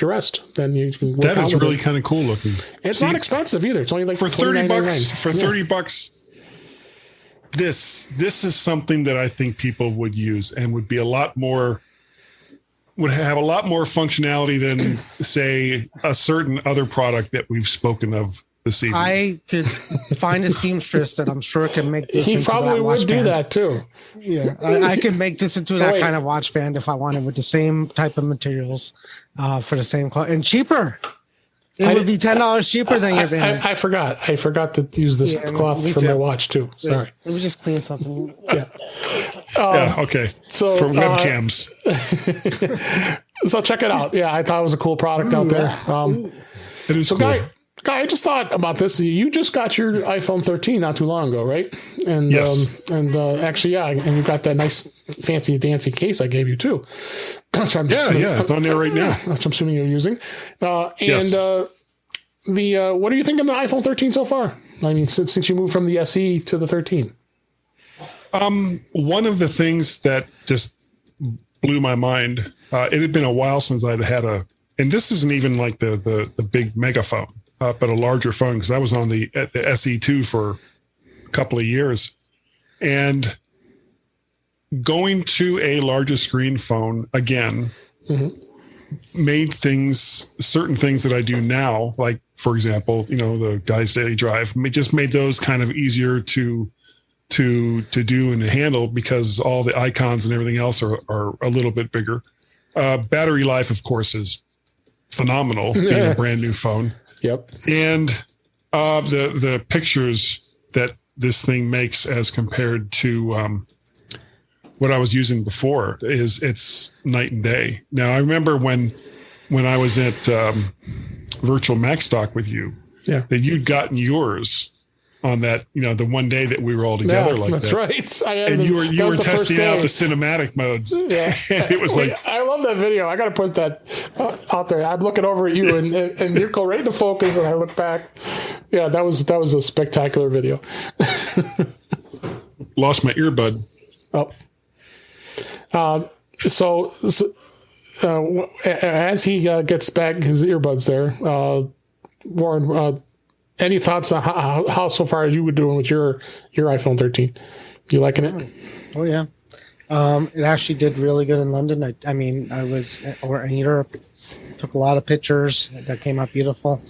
your wrest. Then you can work that out is with really it. kind of cool looking. It's not expensive either. It's only like for $30. For $30. This is something that I think people would use and would have a lot more functionality than, say, a certain other product that we've spoken of this evening. I could find a seamstress that I'm sure can make this. He probably would do that too. Yeah, I could make this into that kind of watch band if I wanted, with the same type of materials for the same cost and cheaper. It would be $10 cheaper than your band. I forgot to use this cloth for my watch too. Sorry. Let me just clean something. Yeah. Okay. So for webcams. So check it out. Yeah, I thought it was a cool product out there. It is cool. Guy, I just thought about this. You just got your iPhone 13 not too long ago, right? And yes. Actually, yeah, and you got that nice fancy dancy case I gave you too. It's on there right now. Which I'm assuming you're using. Yes. What do you think of the iPhone 13 so far? I mean, since you moved from the SE to the 13. One of the things that just blew my mind. It had been a while since I'd had and this isn't even like the big megaphone. But a larger phone, because I was on the SE2 for a couple of years, and going to a larger screen phone again made certain things that I do now, like for example, the Guy's Daily Drive, just made those kind of easier to do and to handle, because all the icons and everything else are a little bit bigger. Battery life, of course, is phenomenal being a brand new phone. Yep. And the pictures that this thing makes as compared to what I was using before it's night and day. Now, I remember when I was at Virtual Macstock with you, that you'd gotten yours on that, the one day that we were all together that's right. And you were testing out the cinematic modes. Yeah. It was I love that video. I got to put that out there. I'm looking over at you and you go right into focus, and I look back. Yeah, that was a spectacular video. Lost my earbud. Oh. So as he gets back his earbuds there, Warren, any thoughts on how so far as you were doing with your iPhone 13? You liking it? Oh yeah, it actually did really good in London. I was in Europe, took a lot of pictures that came out beautiful,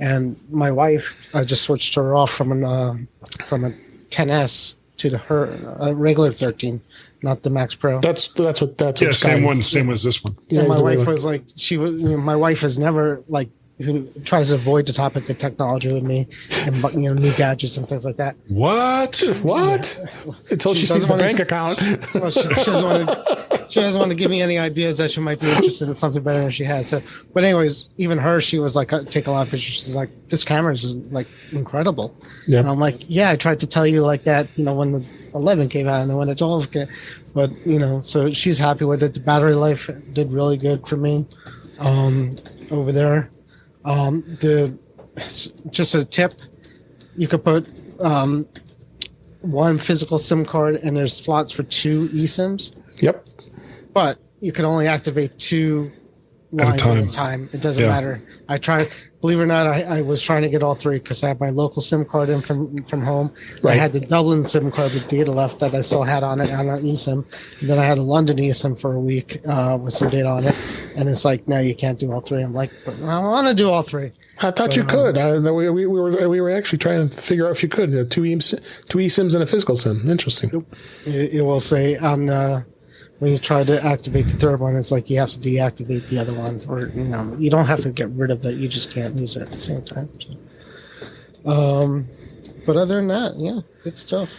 and my wife, I just switched her off from a 10s her regular 13, not the Max Pro. That's what. Yeah, same as this one. Yeah, And my he's the wife regular. was like, my wife is never like, who tries to avoid the topic of technology with me and new gadgets and things like that. What? Until she sees doesn't the wanna- bank account. Well, she doesn't want to give me any ideas that she might be interested in something better than she has. So, but anyways, even her, she was like, take a lot of pictures. She's like, this camera is like incredible. Yeah. And I'm like, yeah, I tried to tell you like that, when the 11 came out and then when the 12 came, but so she's happy with it. The battery life did really good for me over there. Just a tip, you could put one physical SIM card and there's slots for 2 eSIMs. Yep. But you can only activate 2 lines at a time. It doesn't matter. I tried, believe it or not, I was trying to get all 3 because I had my local SIM card in from home. Right. I had the Dublin SIM card with data left that I still had on it on an eSIM. And then I had a London eSIM for a week with some data on it. And it's like, no, you can't do all 3. I'm like, but I want to do all 3. I thought you could. We were actually trying to figure out if you could. 2 eSIMs and a physical SIM. Interesting. Nope. It will say on when you try to activate the 3rd one, it's like you have to deactivate the other one, or you don't have to get rid of it. You just can't use it at the same time. So. But other than that, yeah, good stuff.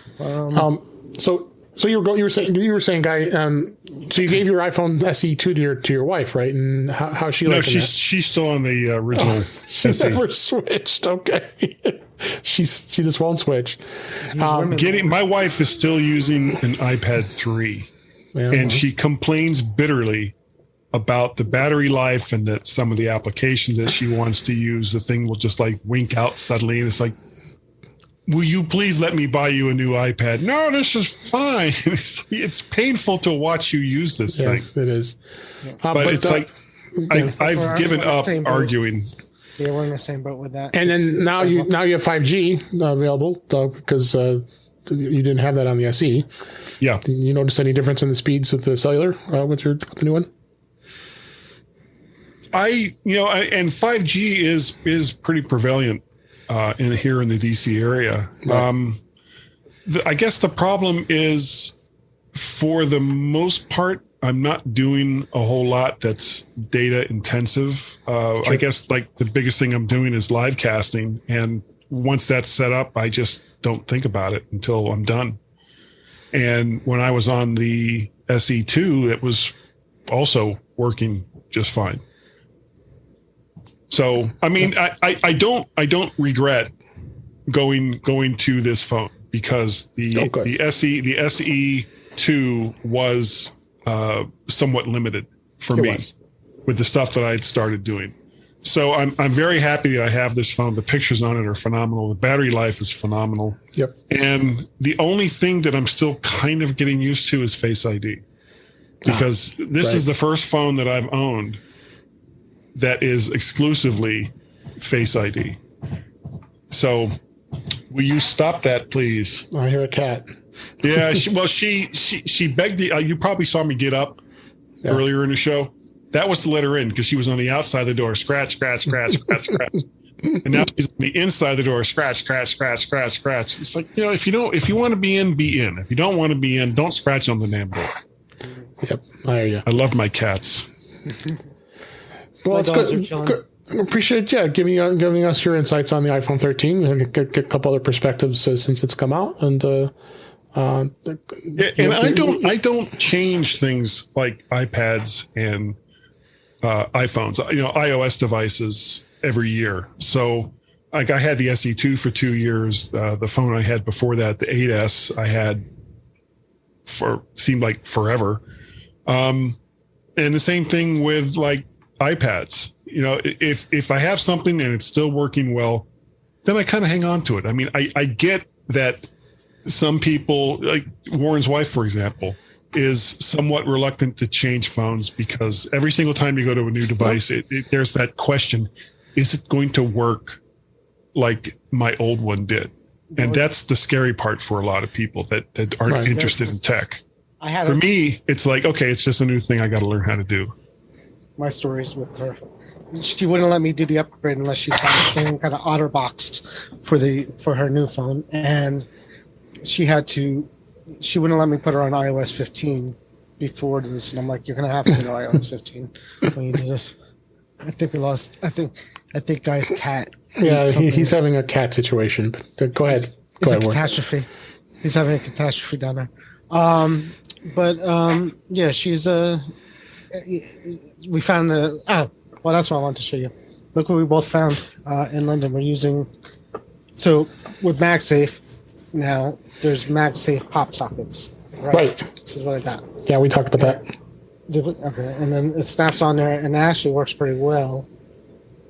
So you were saying, Guy. So you gave your iPhone SE2 to your wife, right? And how's she liking that? She's still on the original She SE. never switched. Okay, she just won't switch. My wife is still using an iPad 3, and she complains bitterly about the battery life and that some of the applications that she wants to use, the thing will just like wink out suddenly, and it's like, will you please let me buy you a new iPad? No, this is fine. It's painful to watch you use this thing. Yes, it is. But it's like I've given up arguing. Yeah, we're in the same boat with that. And then now you have 5G available because you didn't have that on the SE. Yeah. Did you notice any difference in the speeds with the cellular with the new one? And 5G is pretty prevalent here in the DC area. Right. I guess the problem is, for the most part, I'm not doing a whole lot that's data intensive. I guess like the biggest thing I'm doing is live casting. And once that's set up, I just don't think about it until I'm done. And when I was on the SE2, it was also working just fine. So, I mean, I don't regret going to this phone, because the SE2 was somewhat limited for me with the stuff that I had started doing. So I'm very happy that I have this phone. The pictures on it are phenomenal. The battery life is phenomenal. Yep. And the only thing that I'm still kind of getting used to is Face ID, because this is the first phone that I've owned that is exclusively Face ID. So will you stop that, please? I hear a cat. Yeah. She begged you probably saw me get up earlier in the show. That was to let her in, because she was on the outside of the door. Scratch, scratch, scratch, scratch, scratch. And now she's on the inside of the door. Scratch, scratch, scratch, scratch, scratch. It's like, if you want to be in, be in. If you don't want to be in, don't scratch on the damn door. Yep. I hear you. I love my cats. Well, it's good. Appreciate giving us your insights on the iPhone 13. Get a couple other perspectives since it's come out, and I don't change things like iPads and iPhones, iOS devices every year. So, like, I had the SE2 for 2 years. The phone I had before that, the 8S, I had seemed like forever. And the same thing with like iPads. If I have something and it's still working well, then I kind of hang on to it. I mean, I get that some people, like Warren's wife, for example, is somewhat reluctant to change phones, because every single time you go to a new device, there's that question: is it going to work like my old one did? And that's the scary part for a lot of people that aren't interested in tech. For me, it's like, okay, it's just a new thing I got to learn how to do. My stories with her. She wouldn't let me do the upgrade unless she found the same kind of OtterBox for her new phone. And she wouldn't let me put her on iOS 15 before this, and I'm like, you're gonna have to go to iOS 15 when you do this. I think guy's cat. Yeah, he's having a cat situation. But go ahead. It's a catastrophe. He's having a catastrophe down there. Yeah, she's we found well, that's what I wanted to show you. Look what we both found in London. We're using, so with MagSafe now, there's MagSafe pop sockets. Right. This is what I got. Yeah, we talked about that. Okay, and then it snaps on there, and it actually works pretty well.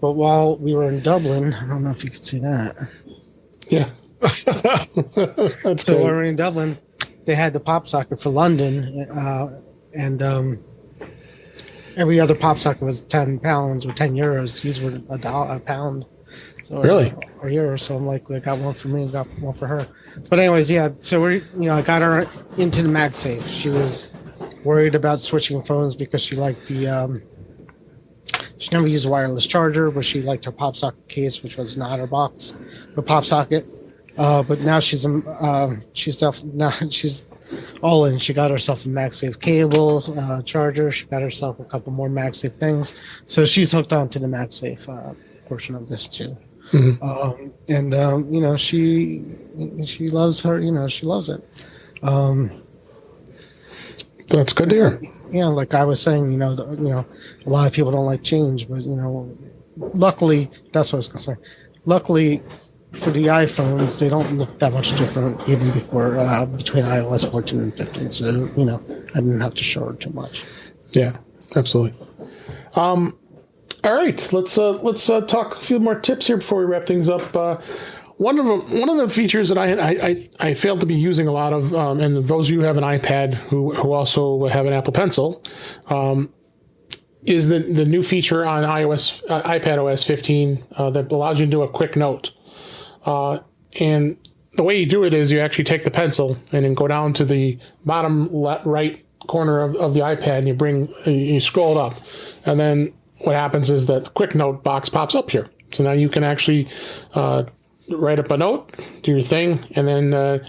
But while we were in Dublin, I don't know if you could see that. Yeah. So when we were in Dublin, they had the pop socket for London, and every other pop socket was £10 or €10. These were a pound. So really? Or euro. So I'm like, I got one for me, got one for her. But anyways, yeah. So I got her into the MagSafe. She was worried about switching phones because she liked the. She never used a wireless charger, but she liked her pop socket case, which was not her box, her pop socket. But now she's all in. She got herself a MagSafe cable, charger. She got herself a couple more MagSafe things. So she's hooked onto the MagSafe portion of this too. Mm-hmm. She loves her. She loves it. That's good to hear. Yeah, like I was saying, a lot of people don't like change, but luckily, that's what I was going to say. Luckily, for the iPhones, they don't look that much different even between iOS 14 and 15. So I didn't have to show her too much. Yeah, absolutely. All right, let's talk a few more tips here before we wrap things up. One of the features that I failed to be using a lot of, and those of you who have an iPad who also have an Apple Pencil, is the new feature on iPad OS 15 that allows you to do a quick note. And the way you do it is you actually take the pencil and then go down to the bottom right corner of the iPad and you scroll it up, and then what happens is that the quick note box pops up here. So now you can actually write up a note, do your thing, and then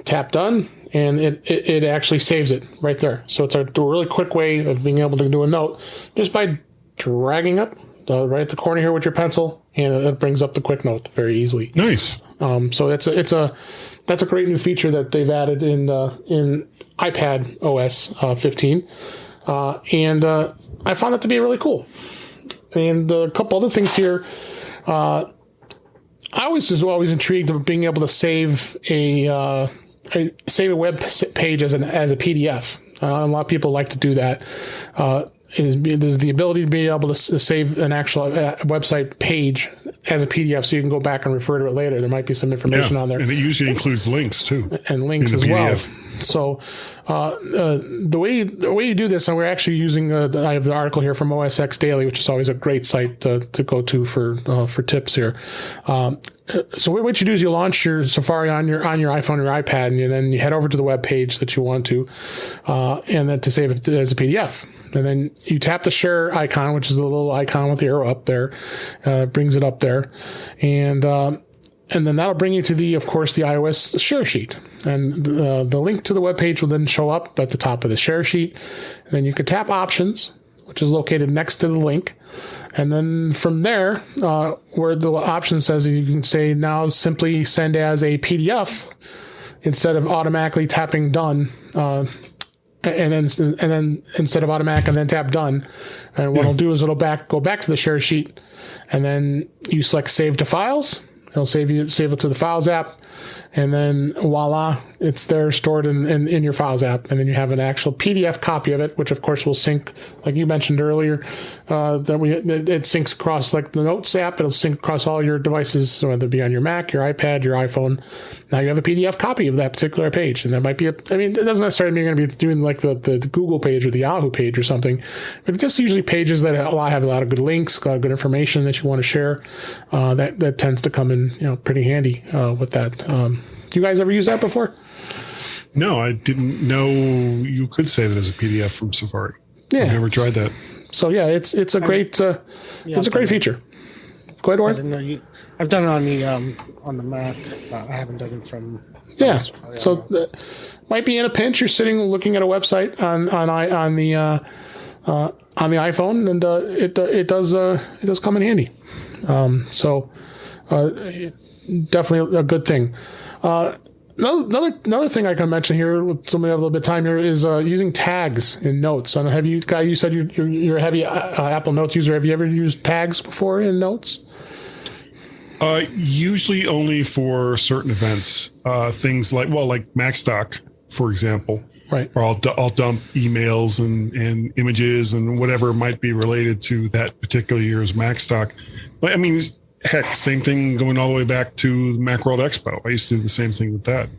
tap done, and it actually saves it right there. So it's a really quick way of being able to do a note just by dragging up right at the corner here with your pencil, and it brings up the quick note very easily. Nice. So that's a great new feature that they've added in iPad OS 15, and I found it to be really cool. And a couple other things here. I was always intrigued of being able to save a web page as a PDF. A lot of people like to do that. There's the ability to be able to save an actual website page as a PDF, so you can go back and refer to it later. There might be some information on there, and it usually includes links too, and links as well. So the way you do this, and we're actually using I have the article here from OS X Daily, which is always a great site to go to for tips here. So what you do is you launch your Safari on your iPhone or your iPad, and then you head over to the web page that you want to, and then to save it as a PDF. And then you tap the share icon, which is the little icon with the arrow up there, brings it up there, and then that'll bring you to of course, the iOS share sheet. And the link to the web page will then show up at the top of the share sheet. And then you can tap Options, which is located next to the link. And then from there, where the option says, you can say now simply send as a PDF instead of automatically tapping done. And then instead of automatic and then tap done. And what it'll do is it'll go back to the share sheet, and then you select Save to Files. It'll save it to the Files app, and then voila, it's there stored in your Files app. And then you have an actual PDF copy of it, which of course will sync, like you mentioned earlier, it syncs across like the Notes app. It'll sync across all your devices, whether it be on your Mac, your iPad, your iPhone. Now you have a PDF copy of that particular page, and that might be it doesn't necessarily mean you're going to be doing like the Google page or the Yahoo page or something, but it's just usually pages that have a lot of good links, a lot of good information that you want to share. That tends to come in pretty handy with that. Do you guys ever use that before? No, I didn't know you could save it as a PDF from Safari. Yeah, I've never tried that. So yeah, it's a great feature. Go ahead, I Warren. didn't know you. I've done it on the Mac. I haven't done it from. Yeah. So might be in a pinch. You're sitting looking at a website on the iPhone, and it does come in handy. So definitely a good thing. Another thing I can mention here with somebody have a little bit of time here is using tags in Notes. And have you guys? You said you're a heavy Apple Notes user. Have you ever used tags before in Notes? Usually only for certain events, things like MacStock, for example. Right. Or I'll dump emails and images and whatever might be related to that particular year's MacStock. But I mean, heck, same thing going all the way back to the Macworld Expo. I used to do the same thing with that.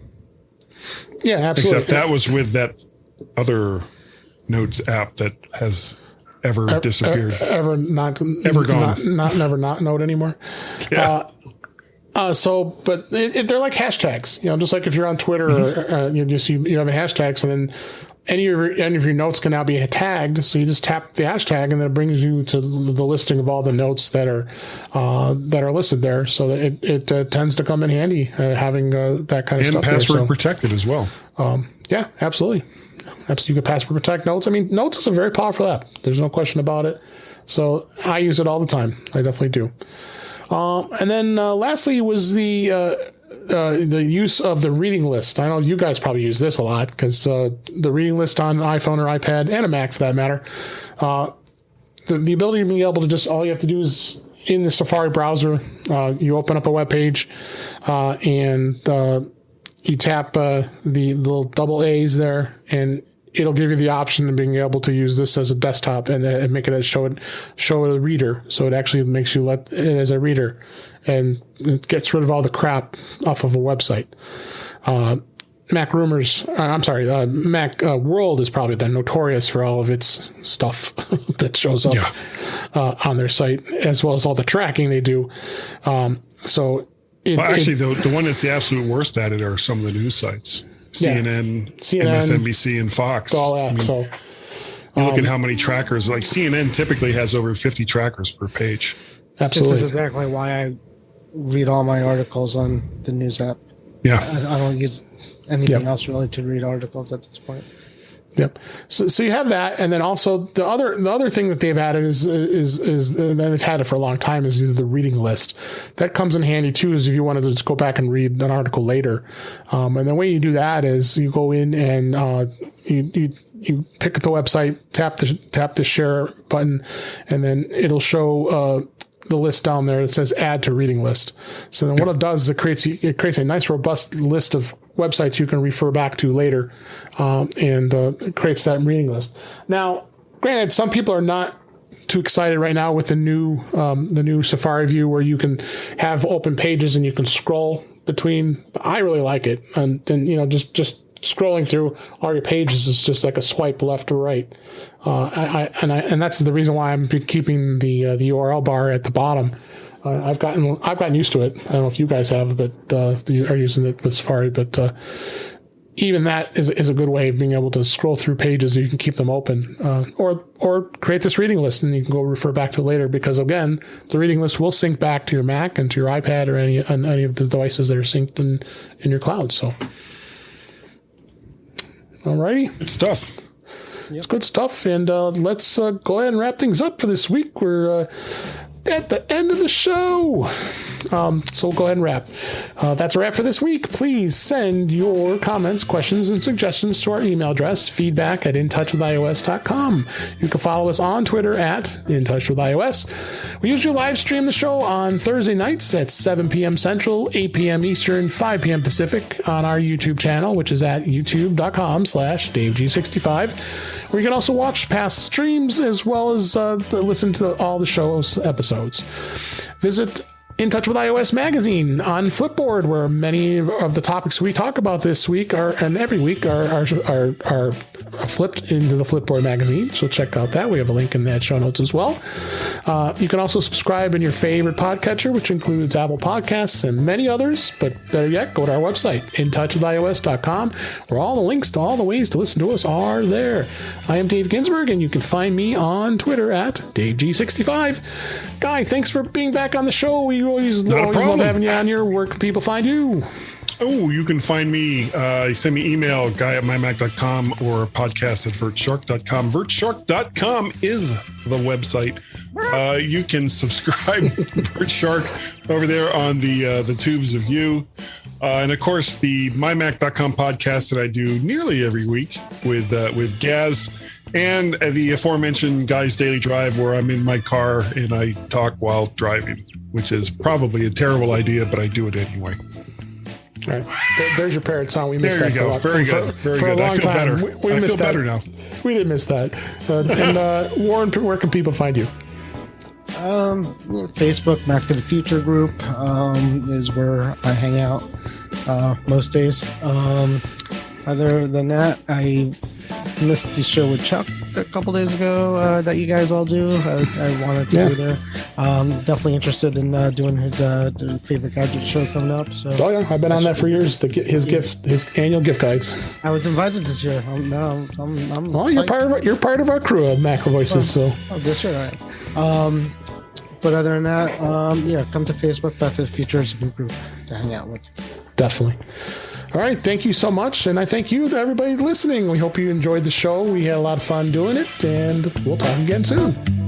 Yeah, absolutely. Except that was with that other Notes app that has ever disappeared. Ever gone. Not Note anymore. Yeah. But they're like hashtags, just like if you're on Twitter, or, you have a hashtag, so then any of your notes can now be tagged. So you just tap the hashtag, and then it brings you to the listing of all the notes that are listed there. So it tends to come in handy having that kind of stuff. And password protected as well. Yeah, absolutely. You can password protect Notes. I mean, Notes is a very powerful app. There's no question about it. So I use it all the time. I definitely do. And then lastly was the use of the reading list. I know you guys probably use this a lot because the reading list on iPhone or iPad and a Mac for that matter, the ability to be able to just all you have to do is in the Safari browser, you open up a web page and you tap the little double A's there, and it'll give you the option of being able to use this as a desktop and make it as show a reader. So it actually makes you let it as a reader, and it gets rid of all the crap off of a website. Mac World is probably the notorious for all of its stuff that shows up on their site, as well as all the tracking they do. The one that's the absolute worst at it are some of the news sites. CNN, MSNBC, and Fox. All that. You look at how many trackers. Like CNN typically has over 50 trackers per page. Absolutely. This is exactly why I read all my articles on the news app. Yeah. I don't use anything else really to read articles at this point. Yep. So you have that, and then also the other thing that they've added is and they've had it for a long time is the reading list. That comes in handy too, is if you wanted to just go back and read an article later. And the way you do that is you go in and you pick the website, tap the share button, and then it'll show the list down there that says add to reading list. So then what it does is it creates a nice robust list of websites you can refer back to later, and it creates that reading list. Now, granted, some people are not too excited right now with the new Safari view where you can have open pages and you can scroll between. I really like it, and just scrolling through all your pages is just like a swipe left or right. And that's the reason why I'm keeping the URL bar at the bottom. I've gotten used to it. I don't know if you guys have, but you are using it with Safari. But even that is a good way of being able to scroll through pages so you can keep them open, or create this reading list and you can go refer back to it later. Because again, the reading list will sync back to your Mac and to your iPad or any of the devices that are synced in your cloud. So, alrighty, good stuff. It's good stuff, and let's go ahead and wrap things up for this week. We're at the end of the show. So go ahead and wrap. That's a wrap for this week. Please send your comments, questions, and suggestions to our email address, feedback@intouchwithios.com. You can follow us on Twitter at intouchwithios. We usually live stream the show on Thursday nights at 7 p.m. Central, 8 p.m. Eastern, 5 p.m. Pacific on our YouTube channel, which is at youtube.com/DaveG65. where you can also watch past streams as well as listen to all the show's episodes. Visit In Touch with iOS magazine on Flipboard, where many of the topics we talk about this week and every week are flipped into the Flipboard magazine, so check out that. We have a link in that show notes as well. You can also subscribe in your favorite podcatcher, which includes Apple Podcasts and many others. But better yet, go to our website, intouchwithios.com, where all the links to all the ways to listen to us are there. I am Dave Ginsburg, and you can find me on Twitter at DaveG65. Guy, thanks for being back on the show. We always love having you on here. Where can people find you? Oh, you can find me, send me email, guy@mymac.com or podcast at vertshark.com. Vertshark.com is the website. You can subscribe to Vert Shark over there on the tubes of you. And of course, the mymac.com podcast that I do nearly every week with Gaz, and the aforementioned Guy's Daily Drive, where I'm in my car and I talk while driving, which is probably a terrible idea, but I do it anyway. All right. There's your parrot song. We missed there that. There you go. Very good. Very good. I feel better. I feel better now. We didn't miss that. And Warren, where can people find you? Facebook, Back to the Future group is where I hang out most days. Other than that, I missed the show with Chuck a couple days ago that you guys all do. I wanted to be there. Definitely interested in doing his favorite gadget show coming up. So I've been on that for years. His annual gift guides. I was invited this year. I'm well, you're part of our crew of Mac Voices. This year I am. But other than that, come to Facebook. Back to the Future is a good group to hang out with. Definitely. All right. Thank you so much. And I thank you to everybody listening. We hope you enjoyed the show. We had a lot of fun doing it, and we'll talk again soon.